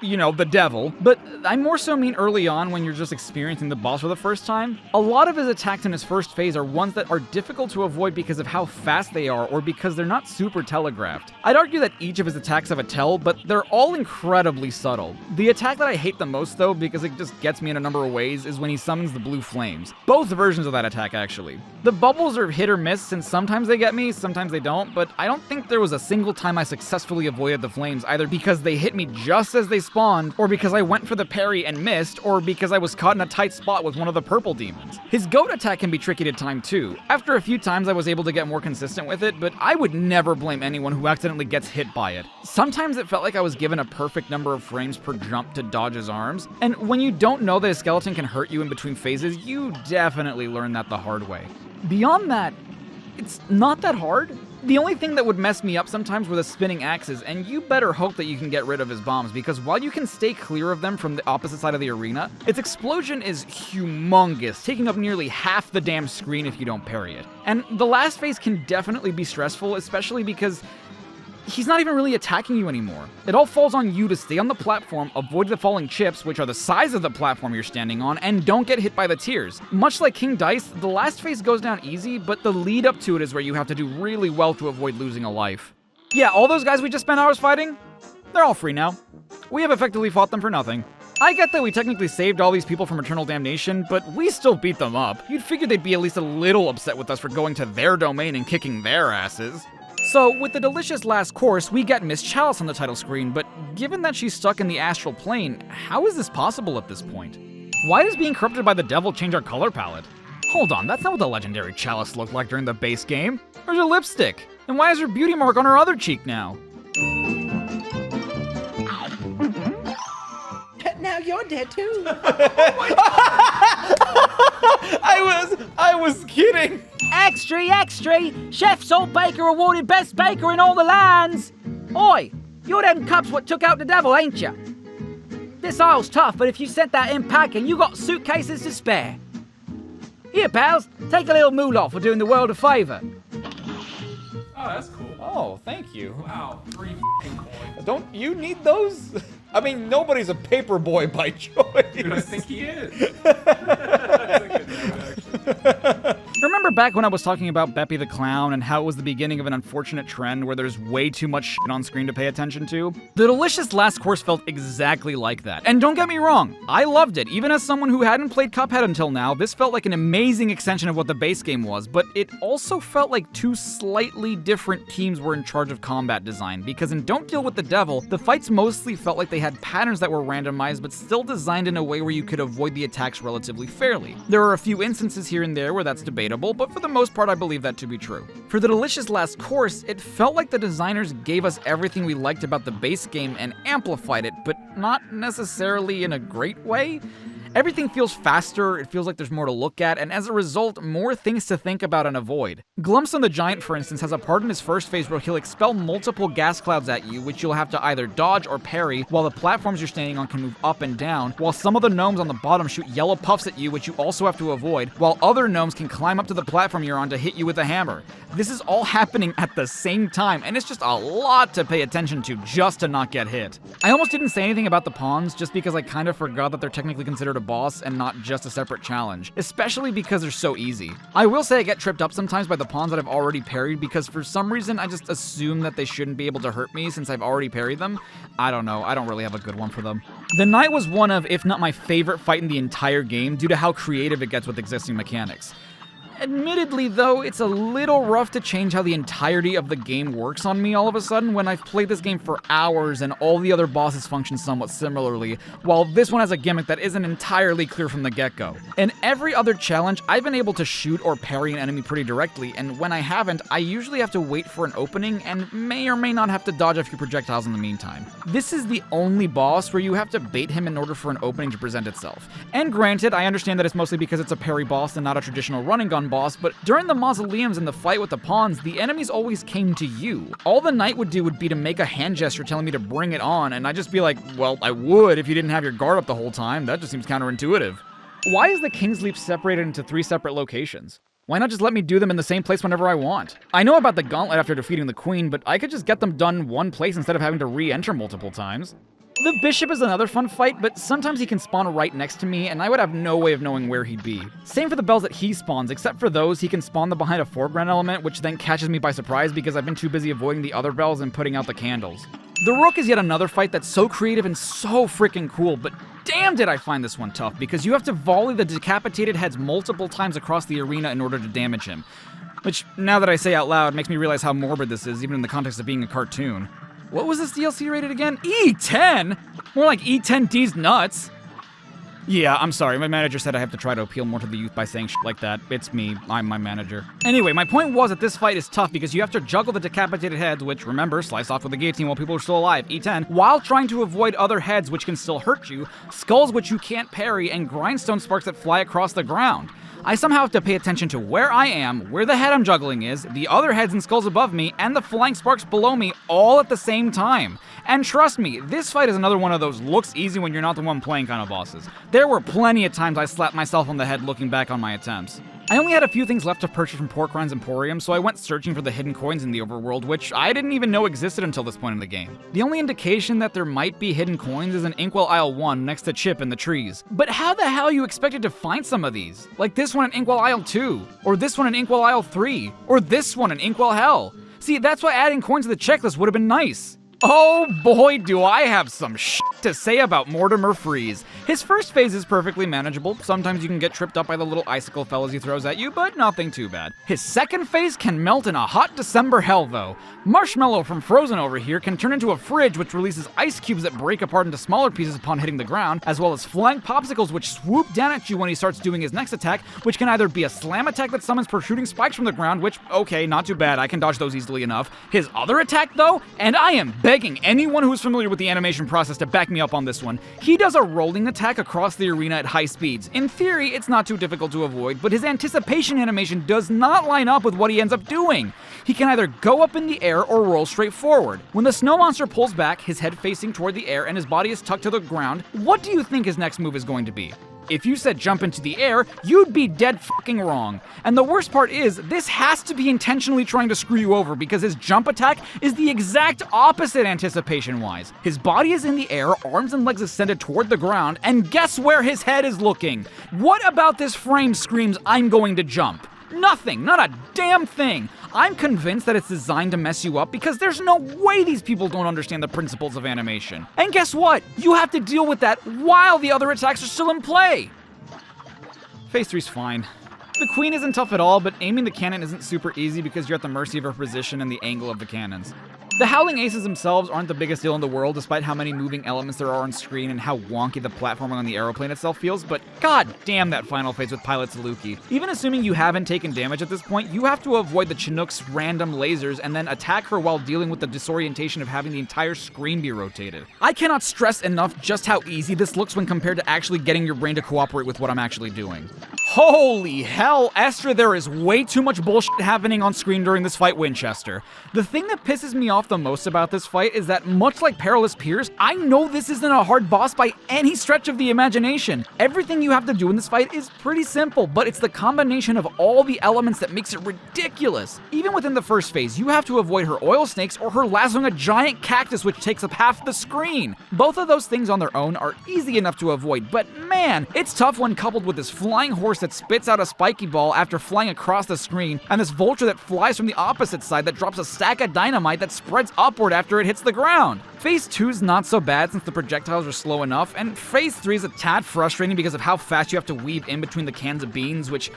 you know, the devil, but I more so mean early on when you're just experiencing the boss for the first time. A lot of his attacks in his first phase are ones that are difficult to avoid because of how fast they are or because they're not super telegraphed. I'd argue that each of his attacks have a tell, but they're all incredibly subtle. The attack that I hate the most though, because it just gets me in a number of ways, is when he summons the blue flames. Both versions of that attack actually. The bubbles are hit or miss since sometimes they get me, sometimes they don't, but I don't think there was a single time I successfully avoided the flames, either because they hit me just as they spawned, or because I went for the parry and missed, or because I was caught in a tight spot with one of the purple demons. His goat attack can be tricky to time too. After a few times I was able to get more consistent with it, but I would never blame anyone who accidentally gets hit by it. Sometimes it felt like I was given a perfect number of frames per jump to dodge his arms, and when you don't know that a skeleton can hurt you in between phases, you definitely learn that the hard way. Beyond that, it's not that hard. The only thing that would mess me up sometimes were the spinning axes, and you better hope that you can get rid of his bombs, because while you can stay clear of them from the opposite side of the arena, its explosion is humongous, taking up nearly half the damn screen if you don't parry it. And the last phase can definitely be stressful, especially because he's not even really attacking you anymore. It all falls on you to stay on the platform, avoid the falling chips, which are the size of the platform you're standing on, and don't get hit by the tears. Much like King Dice, the last phase goes down easy, but the lead up to it is where you have to do really well to avoid losing a life. Yeah, all those guys we just spent hours fighting, they're all free now. We have effectively fought them for nothing. I get that we technically saved all these people from eternal damnation, but we still beat them up. You'd figure they'd be at least a little upset with us for going to their domain and kicking their asses. So, with the delicious last course, we get Miss Chalice on the title screen, but given that she's stuck in the astral plane, how is this possible at this point? Why does being corrupted by the devil change our color palette? Hold on, that's not what the legendary Chalice looked like during the base game. Where's her lipstick? And why is her beauty mark on her other cheek now? Now you're dead too. I was kidding. Extra, extra! Chef Salt Baker awarded best baker in all the lands! Oi, you're them cups what took out the devil, ain't ya? This aisle's tough, but if you sent that in packing, you got suitcases to spare. Here, pals, take a little moolah for doing the world a favour. Oh, that's cool. Oh, thank you. Wow, 3 coins. Don't you need those? I mean, nobody's a paper boy by choice. Dude, I think he is. That's a good name, actually. Remember back when I was talking about Beppy the Clown and how it was the beginning of an unfortunate trend where there's way too much shit on screen to pay attention to? The delicious last course felt exactly like that. And don't get me wrong, I loved it. Even as someone who hadn't played Cuphead until now, this felt like an amazing extension of what the base game was, but it also felt like two slightly different teams were in charge of combat design, because in Don't Deal with the Devil, the fights mostly felt like they had patterns that were randomized, but still designed in a way where you could avoid the attacks relatively fairly. There are a few instances here and there where that's debatable, but for the most part I believe that to be true. For the delicious last course, it felt like the designers gave us everything we liked about the base game and amplified it, but not necessarily in a great way. Everything feels faster, it feels like there's more to look at, and as a result, more things to think about and avoid. Glumson the Giant, for instance, has a part in his first phase where he'll expel multiple gas clouds at you, which you'll have to either dodge or parry, while the platforms you're standing on can move up and down, while some of the gnomes on the bottom shoot yellow puffs at you, which you also have to avoid, while other gnomes can climb up to the platform you're on to hit you with a hammer. This is all happening at the same time, and it's just a lot to pay attention to just to not get hit. I almost didn't say anything about the pawns, just because I kind of forgot that they're technically considered a boss and not just a separate challenge, especially because they're so easy. I will say I get tripped up sometimes by the pawns that I've already parried, because for some reason I just assume that they shouldn't be able to hurt me since I've already parried them. I don't know, I don't really have a good one for them. The Knight was one of, if not my favorite fight in the entire game due to how creative it gets with existing mechanics. Admittedly, though, it's a little rough to change how the entirety of the game works on me all of a sudden when I've played this game for hours and all the other bosses function somewhat similarly, while this one has a gimmick that isn't entirely clear from the get-go. In every other challenge, I've been able to shoot or parry an enemy pretty directly, and when I haven't, I usually have to wait for an opening and may or may not have to dodge a few projectiles in the meantime. This is the only boss where you have to bait him in order for an opening to present itself. And granted, I understand that it's mostly because it's a parry boss and not a traditional run and gun boss, but during the mausoleums and the fight with the pawns, the enemies always came to you. All the Knight would do would be to make a hand gesture telling me to bring it on, and I'd just be like, well, I would if you didn't have your guard up the whole time. That just seems counterintuitive. Why is the King's Leap separated into 3 separate locations? Why not just let me do them in the same place whenever I want? I know about the gauntlet after defeating the queen, but I could just get them done one place instead of having to re-enter multiple times. The bishop is another fun fight, but sometimes he can spawn right next to me, and I would have no way of knowing where he'd be. Same for the bells that he spawns, except for those, he can spawn them behind a foreground element, which then catches me by surprise because I've been too busy avoiding the other bells and putting out the candles. The Rook is yet another fight that's so creative and so freaking cool, but damn did I find this one tough, because you have to volley the decapitated heads multiple times across the arena in order to damage him. Which, now that I say out loud, makes me realize how morbid this is, even in the context of being a cartoon. What was this DLC rated again? E10? More like E10D's nuts. Yeah, I'm sorry, my manager said I have to try to appeal more to the youth by saying shit like that. It's me, I'm my manager. Anyway, my point was that this fight is tough because you have to juggle the decapitated heads, which, remember, slice off with a guillotine while people are still alive, E10, while trying to avoid other heads which can still hurt you, skulls which you can't parry, and grindstone sparks that fly across the ground. I somehow have to pay attention to where I am, where the head I'm juggling is, the other heads and skulls above me, and the flying sparks below me all at the same time. And trust me, this fight is another one of those looks easy when you're not the one playing kind of bosses. There were plenty of times I slapped myself on the head looking back on my attempts. I only had a few things left to purchase from Porkrind's Emporium, so I went searching for the hidden coins in the overworld, which I didn't even know existed until this point in the game. The only indication that there might be hidden coins is in Inkwell Isle 1 next to Chip in the trees. But how the hell are you expected to find some of these? Like this one in Inkwell Isle 2, or this one in Inkwell Isle 3, or this one in Inkwell Hell. See, that's why adding coins to the checklist would have been nice. Oh boy, do I have some shit to say about Mortimer Freeze. His first phase is perfectly manageable. Sometimes you can get tripped up by the little icicle fellas he throws at you, but nothing too bad. His second phase can melt in a hot December hell, though. Marshmallow from Frozen over here can turn into a fridge which releases ice cubes that break apart into smaller pieces upon hitting the ground, as well as flying popsicles which swoop down at you when he starts doing his next attack, which can either be a slam attack that summons protruding spikes from the ground, which, okay, not too bad, I can dodge those easily enough. His other attack, though, and I am begging anyone who is familiar with the animation process to back me up on this one, he does a rolling attack across the arena at high speeds. In theory, it's not too difficult to avoid, but his anticipation animation does not line up with what he ends up doing. He can either go up in the air or roll straight forward. When the snow monster pulls back, his head facing toward the air and his body is tucked to the ground, what do you think his next move is going to be? If you said jump into the air, you'd be dead fucking wrong. And the worst part is, this has to be intentionally trying to screw you over because his jump attack is the exact opposite anticipation-wise. His body is in the air, arms and legs extended toward the ground, and guess where his head is looking? What about this frame screams, I'm going to jump? Nothing, not a damn thing. I'm convinced that it's designed to mess you up because there's no way these people don't understand the principles of animation. And guess what? You have to deal with that while the other attacks are still in play. Phase 3's fine. The queen isn't tough at all, but aiming the cannon isn't super easy because you're at the mercy of her position and the angle of the cannons. The Howling Aces themselves aren't the biggest deal in the world, despite how many moving elements there are on screen and how wonky the platforming on the aeroplane itself feels, but god damn that final phase with Pilot Saluki. Even assuming you haven't taken damage at this point, you have to avoid the Chinook's random lasers and then attack her while dealing with the disorientation of having the entire screen be rotated. I cannot stress enough just how easy this looks when compared to actually getting your brain to cooperate with what I'm actually doing. Holy hell, Esther, there is way too much bullshit happening on screen during this fight, Winchester. The thing that pisses me off the most about this fight is that, much like Perilous Piers, I know this isn't a hard boss by any stretch of the imagination. Everything you have to do in this fight is pretty simple, but it's the combination of all the elements that makes it ridiculous. Even within the first phase, you have to avoid her oil snakes or her lassoing a giant cactus which takes up half the screen. Both of those things on their own are easy enough to avoid, but man, it's tough when coupled with this flying horse that spits out a spiky ball after flying across the screen, and this vulture that flies from the opposite side that drops a stack of dynamite that spreads upward after it hits the ground. Phase 2's not so bad since the projectiles are slow enough, and Phase 3 is a tad frustrating because of how fast you have to weave in between the cans of beans, which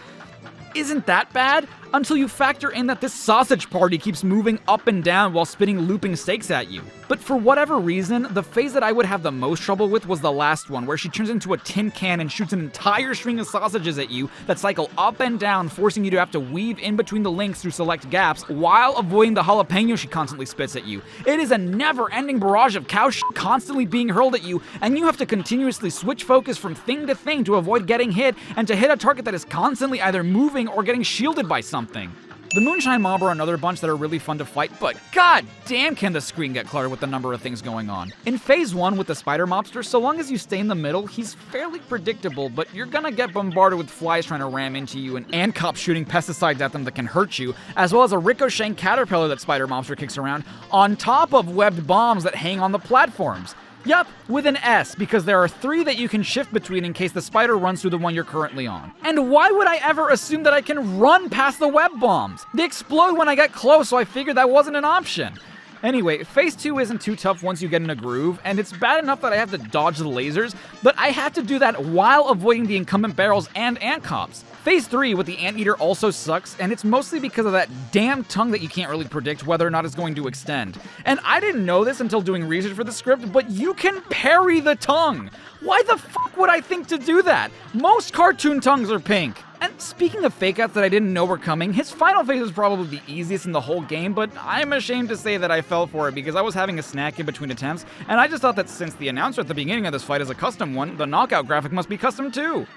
isn't that bad until you factor in that this sausage party keeps moving up and down while spitting looping steaks at you. But for whatever reason, the phase that I would have the most trouble with was the last one, where she turns into a tin can and shoots an entire string of sausages at you that cycle up and down, forcing you to have to weave in between the links through select gaps while avoiding the jalapeno she constantly spits at you. It is a never-ending barrage of cow shit constantly being hurled at you, and you have to continuously switch focus from thing to thing to avoid getting hit and to hit a target that is constantly either moving or getting shielded by something. The Moonshine Mob are another bunch that are really fun to fight, but god damn can the screen get cluttered with the number of things going on. In Phase 1 with the Spider Mobster, so long as you stay in the middle, he's fairly predictable, but you're gonna get bombarded with flies trying to ram into you and cops shooting pesticides at them that can hurt you, as well as a ricocheting caterpillar that Spider Mobster kicks around, on top of webbed bombs that hang on the platforms. Yup, with an S, because there are 3 that you can shift between in case the spider runs through the one you're currently on. And why would I ever assume that I can run past the web bombs? They explode when I get close, so I figured that wasn't an option. Anyway, Phase 2 isn't too tough once you get in a groove, and it's bad enough that I have to dodge the lasers, but I have to do that while avoiding the incumbent barrels and ant cops. Phase 3 with the anteater also sucks, and it's mostly because of that damn tongue that you can't really predict whether or not it's going to extend. And I didn't know this until doing research for the script, but you can parry the tongue! Why the fuck would I think to do that? Most cartoon tongues are pink! And speaking of fake-outs that I didn't know were coming, his final phase is probably the easiest in the whole game, but I'm ashamed to say that I fell for it because I was having a snack in between attempts, and I just thought that since the announcer at the beginning of this fight is a custom one, the knockout graphic must be custom too.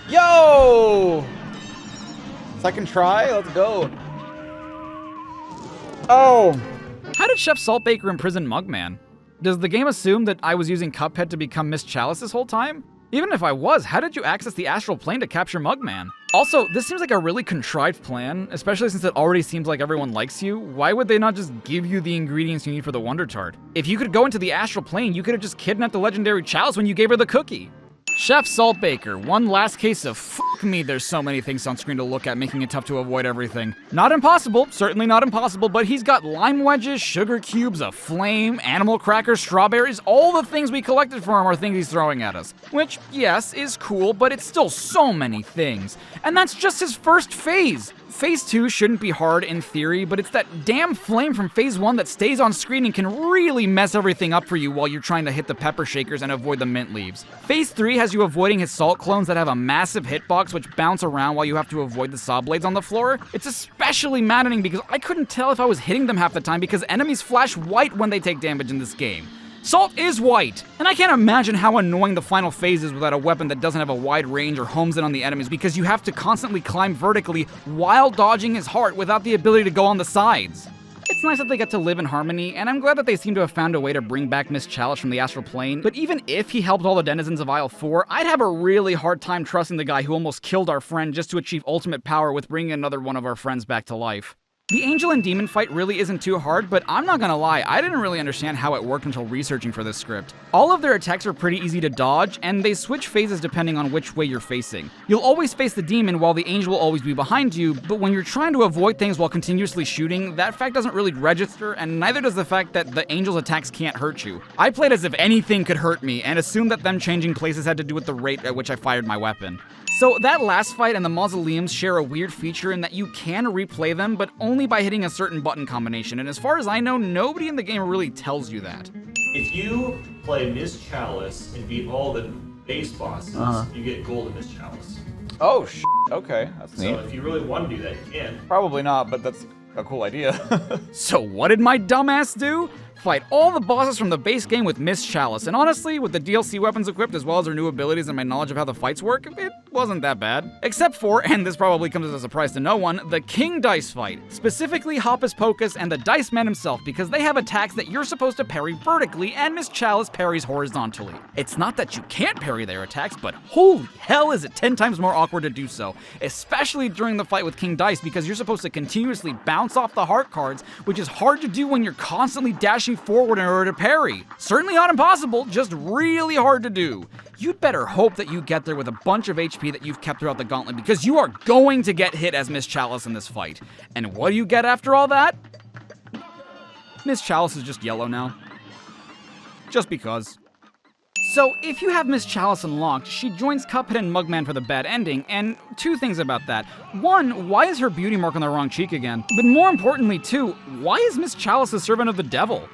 Yo! Second try, let's go. Oh! How did Chef Saltbaker imprison Mugman? Does the game assume that I was using Cuphead to become Miss Chalice this whole time? Even if I was, how did you access the astral plane to capture Mugman? Also, this seems like a really contrived plan, especially since it already seems like everyone likes you. Why would they not just give you the ingredients you need for the Wonder Tart? If you could go into the astral plane, you could have just kidnapped the legendary Chalice when you gave her the cookie. Chef Saltbaker, one last case of fuck me, there's so many things on screen to look at, making it tough to avoid everything. Not impossible, certainly not impossible, but he's got lime wedges, sugar cubes, a flame, animal crackers, strawberries, all the things we collected for him are things he's throwing at us. Which, yes, is cool, but it's still so many things. And that's just his first phase. Phase 2 shouldn't be hard in theory, but it's that damn flame from Phase 1 that stays on screen and can really mess everything up for you while you're trying to hit the pepper shakers and avoid the mint leaves. Phase 3 has you avoiding his salt clones that have a massive hitbox which bounce around while you have to avoid the saw blades on the floor. It's especially maddening because I couldn't tell if I was hitting them half the time because enemies flash white when they take damage in this game. Salt is white, and I can't imagine how annoying the final phase is without a weapon that doesn't have a wide range or homes in on the enemies because you have to constantly climb vertically while dodging his heart without the ability to go on the sides. It's nice that they get to live in harmony, and I'm glad that they seem to have found a way to bring back Miss Chalice from the astral plane, but even if he helped all the denizens of Isle 4, I'd have a really hard time trusting the guy who almost killed our friend just to achieve ultimate power with bringing another one of our friends back to life. The angel and demon fight really isn't too hard, but I'm not gonna lie, I didn't really understand how it worked until researching for this script. All of their attacks are pretty easy to dodge, and they switch phases depending on which way you're facing. You'll always face the demon while the angel will always be behind you, but when you're trying to avoid things while continuously shooting, that fact doesn't really register, and neither does the fact that the angel's attacks can't hurt you. I played as if anything could hurt me, and assumed that them changing places had to do with the rate at which I fired my weapon. So that last fight and the mausoleums share a weird feature in that you can replay them, but only by hitting a certain button combination, and as far as I know, nobody in the game really tells you that. If you play Miss Chalice and beat all the base bosses, you get Golden Miss Chalice. Oh, okay, that's neat. So if you really want to do that, you can. Probably not, but that's a cool idea. So what did my dumbass do? Fight all the bosses from the base game with Miss Chalice, and honestly, with the DLC weapons equipped as well as her new abilities and my knowledge of how the fights work, it wasn't that bad. Except for, and this probably comes as a surprise to no one, the King Dice fight. Specifically Hoppus Pocus and the Dice Man himself, because they have attacks that you're supposed to parry vertically, and Miss Chalice parries horizontally. It's not that you can't parry their attacks, but holy hell is it 10 times more awkward to do so, especially during the fight with King Dice, because you're supposed to continuously bounce off the heart cards, which is hard to do when you're constantly dashing forward in order to parry. Certainly not impossible, just really hard to do. You'd better hope that you get there with a bunch of HP that you've kept throughout the gauntlet, because you are going to get hit as Miss Chalice in this fight. And what do you get after all that? Miss Chalice is just yellow now. Just because. So, if you have Miss Chalice unlocked, she joins Cuphead and Mugman for the bad ending, and 2 things about that. 1, why is her beauty mark on the wrong cheek again? But more importantly, 2, why is Miss Chalice a servant of the devil?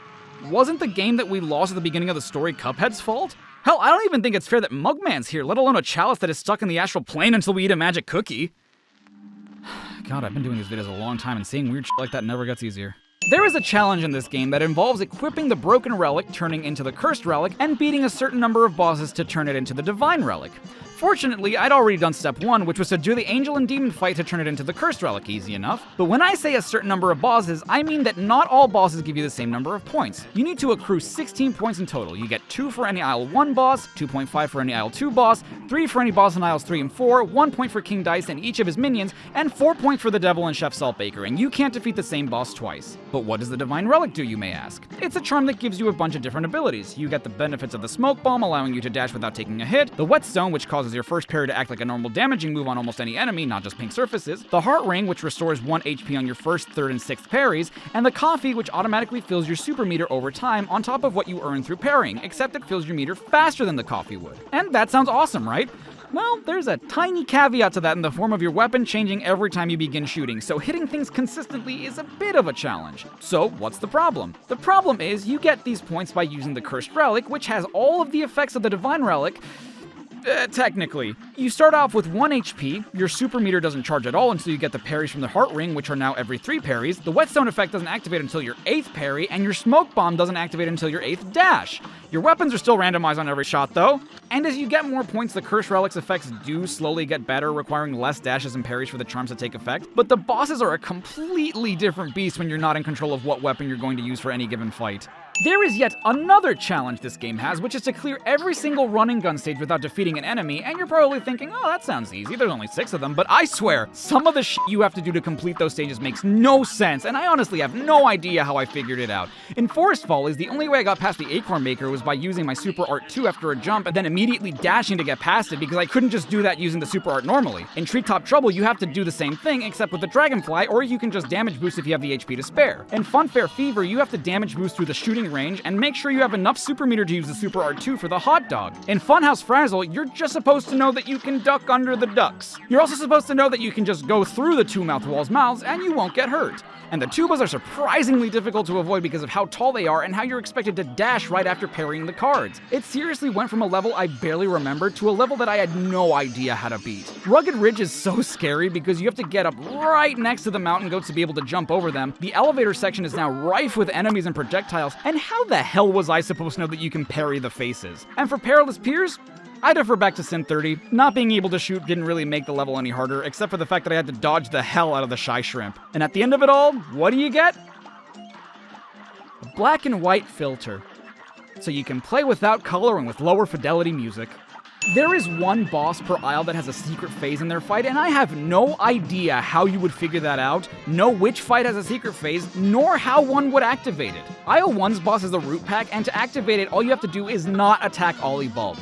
Wasn't the game that we lost at the beginning of the story Cuphead's fault? Hell, I don't even think it's fair that Mugman's here, let alone a Chalice that is stuck in the astral plane until we eat a magic cookie. God, I've been doing these videos a long time, and seeing weird shit like that never gets easier. There is a challenge in this game that involves equipping the broken relic, turning into the cursed relic, and beating a certain number of bosses to turn it into the divine relic. Fortunately, I'd already done step 1, which was to do the Angel and Demon fight to turn it into the Cursed Relic, easy enough. But when I say a certain number of bosses, I mean that not all bosses give you the same number of points. You need to accrue 16 points in total. You get 2 for any Isle 1 boss, 2.5 for any Isle 2 boss, 3 for any boss in Isles 3 and 4, 1 point for King Dice and each of his minions, and 4 points for the Devil and Chef Saltbaker, and you can't defeat the same boss twice. But what does the Divine Relic do, you may ask? It's a charm that gives you a bunch of different abilities. You get the benefits of the Smoke Bomb, allowing you to dash without taking a hit, the Whetstone, which causes your first parry to act like a normal damaging move on almost any enemy, not just pink surfaces, the Heart Ring, which restores 1 HP on your first, third, and sixth parries, and the Coffee, which automatically fills your super meter over time on top of what you earn through parrying, except it fills your meter faster than the Coffee would. And that sounds awesome, right? Well, there's a tiny caveat to that in the form of your weapon changing every time you begin shooting, so hitting things consistently is a bit of a challenge. So, what's the problem? The problem is you get these points by using the Cursed Relic, which has all of the effects of the Divine Relic. Technically. You start off with 1 HP, your super meter doesn't charge at all until you get the parries from the Heart Ring, which are now every 3 parries, the Whetstone effect doesn't activate until your 8th parry, and your Smoke Bomb doesn't activate until your 8th dash. Your weapons are still randomized on every shot though, and as you get more points, the Cursed Relic's effects do slowly get better, requiring less dashes and parries for the charms to take effect, but the bosses are a completely different beast when you're not in control of what weapon you're going to use for any given fight. There is yet another challenge this game has, which is to clear every single running gun stage without defeating an enemy, and you're probably thinking, oh, that sounds easy, there's only 6 of them, but I swear, some of the shit you have to do to complete those stages makes no sense, and I honestly have no idea how I figured it out. In Forest Follies, the only way I got past the Acorn Maker was by using my Super Art 2 after a jump, and then immediately dashing to get past it, because I couldn't just do that using the Super Art normally. In Treetop Trouble, you have to do the same thing, except with the Dragonfly, or you can just damage boost if you have the HP to spare. In Funfair Fever, you have to damage boost through the shooting range, and make sure you have enough super meter to use the Super Art 2 for the hot dog. In Funhouse Frazzle, you're just supposed to know that you can duck under the ducks. You're also supposed to know that you can just go through the 2 mouth walls' mouths and you won't get hurt. And the tubas are surprisingly difficult to avoid because of how tall they are and how you're expected to dash right after parrying the cards. It seriously went from a level I barely remembered to a level that I had no idea how to beat. Rugged Ridge is so scary because you have to get up right next to the mountain goats to be able to jump over them. The elevator section is now rife with enemies and projectiles, and how the hell was I supposed to know that you can parry the faces? And for Perilous Piers, I defer back to Sin 30. Not being able to shoot didn't really make the level any harder, except for the fact that I had to dodge the hell out of the Shy Shrimp. And at the end of it all, what do you get? A black and white filter. So you can play without color and with lower fidelity music. There is 1 boss per isle that has a secret phase in their fight, and I have no idea how you would figure that out, know which fight has a secret phase, nor how one would activate it. Isle 1's boss is the Root Pack, and to activate it, all you have to do is not attack Ollie Bulb.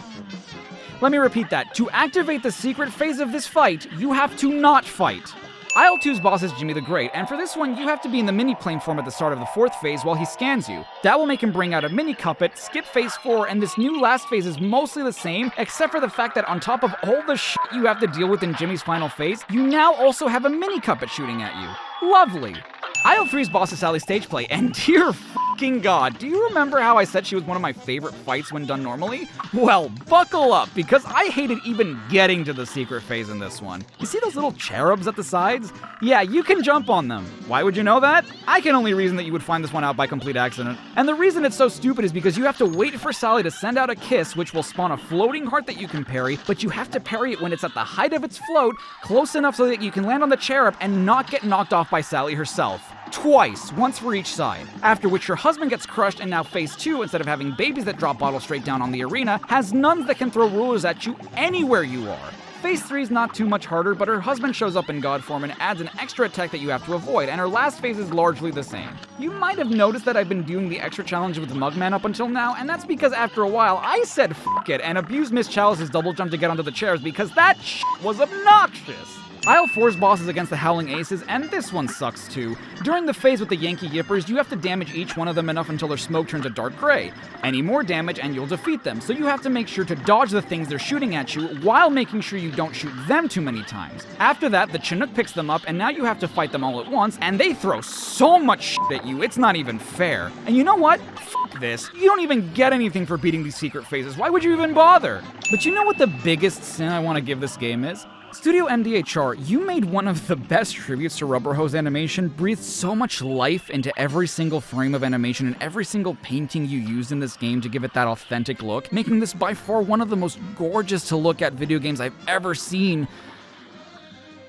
Let me repeat that. To activate the secret phase of this fight, you have to not fight. Isle 2's boss is Jimmy the Great, and for this one, you have to be in the mini-plane form at the start of the 4th phase while he scans you. That will make him bring out a mini-Cuppet, skip phase 4, and this new last phase is mostly the same, except for the fact that on top of all the shit you have to deal with in Jimmy's final phase, you now also have a mini-Cuppet shooting at you. Lovely. Isle 3's boss is Sally Stageplay, and dear fucking god, do you remember how I said she was one of my favorite fights when done normally? Well, buckle up, because I hated even getting to the secret phase in this one. You see those little cherubs at the sides? Yeah, you can jump on them. Why would you know that? I can only reason that you would find this one out by complete accident. And the reason it's so stupid is because you have to wait for Sally to send out a kiss, which will spawn a floating heart that you can parry, but you have to parry it when it's at the height of its float, close enough so that you can land on the cherub and not get knocked off by Sally herself. Twice, once for each side. After which your husband gets crushed, and now phase 2, instead of having babies that drop bottles straight down on the arena, has nuns that can throw rulers at you anywhere you are. Phase 3 is not too much harder, but her husband shows up in god form and adds an extra attack that you have to avoid, and her last phase is largely the same. You might have noticed that I've been doing the extra challenge with Mugman up until now, and that's because after a while I said f*** it and abused Miss Chalice's double jump to get onto the chairs because that shit was obnoxious. Isle 4's boss is against the Howling Aces, and this one sucks too. During the phase with the Yankee Yippers, you have to damage each one of them enough until their smoke turns a dark gray. Any more damage and you'll defeat them, so you have to make sure to dodge the things they're shooting at you while making sure you don't shoot them too many times. After that, the Chinook picks them up, and now you have to fight them all at once, and they throw so much shit at you, it's not even fair. And you know what? Fuck this. You don't even get anything for beating these secret phases. Why would you even bother? But you know what the biggest sin I want to give this game is? Studio MDHR, you made one of the best tributes to Rubber Hose animation, breathed so much life into every single frame of animation and every single painting you used in this game to give it that authentic look, making this by far one of the most gorgeous to look at video games I've ever seen.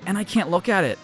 And I can't look at it.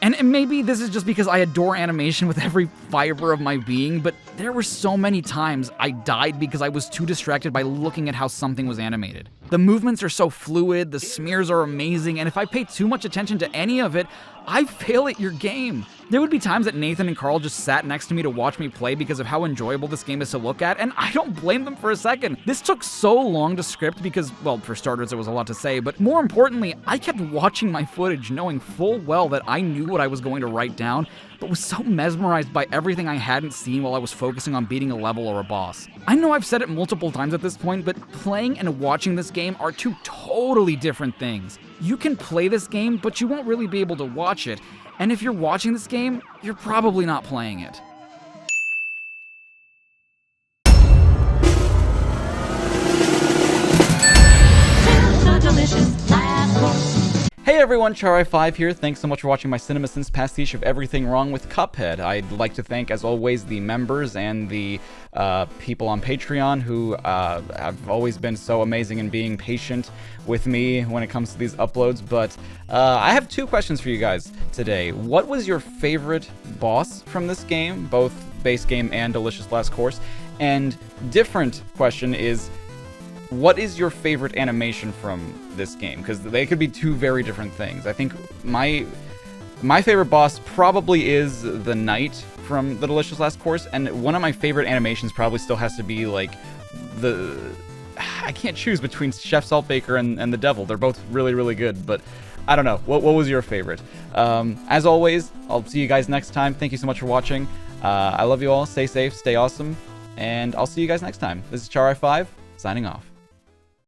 And maybe this is just because I adore animation with every fiber of my being, but there were so many times I died because I was too distracted by looking at how something was animated. The movements are so fluid, the smears are amazing, and if I pay too much attention to any of it, I fail at your game. There would be times that Nathan and Carl just sat next to me to watch me play because of how enjoyable this game is to look at, and I don't blame them for a second. This took so long to script because, well, for starters, there was a lot to say, but more importantly, I kept watching my footage knowing full well that I knew what I was going to write down, but was so mesmerized by everything I hadn't seen while I was focusing on beating a level or a boss. I know I've said it multiple times at this point, but playing and watching this game are two totally different things. You can play this game, but you won't really be able to watch it, and if you're watching this game, you're probably not playing it. Hey everyone, Charai5 here. Thanks so much for watching my CINEMASINS pastiche of everything wrong with Cuphead. I'd like to thank, as always, the members and the people on Patreon who have always been so amazing in being patient with me when it comes to these uploads. But I have two questions for you guys today. What was your favorite boss from this game, both base game and Delicious Last Course? And different question is, what is your favorite animation from this game? Because they could be two very different things. I think my favorite boss probably is the Knight from the Delicious Last Course, and one of my favorite animations probably still has to be like I can't choose between Chef Saltbaker and the Devil. They're both really, really good, but I don't know. What was your favorite? As always, I'll see you guys next time. Thank you so much for watching. I love you all. Stay safe, stay awesome, and I'll see you guys next time. This is Charai5, signing off.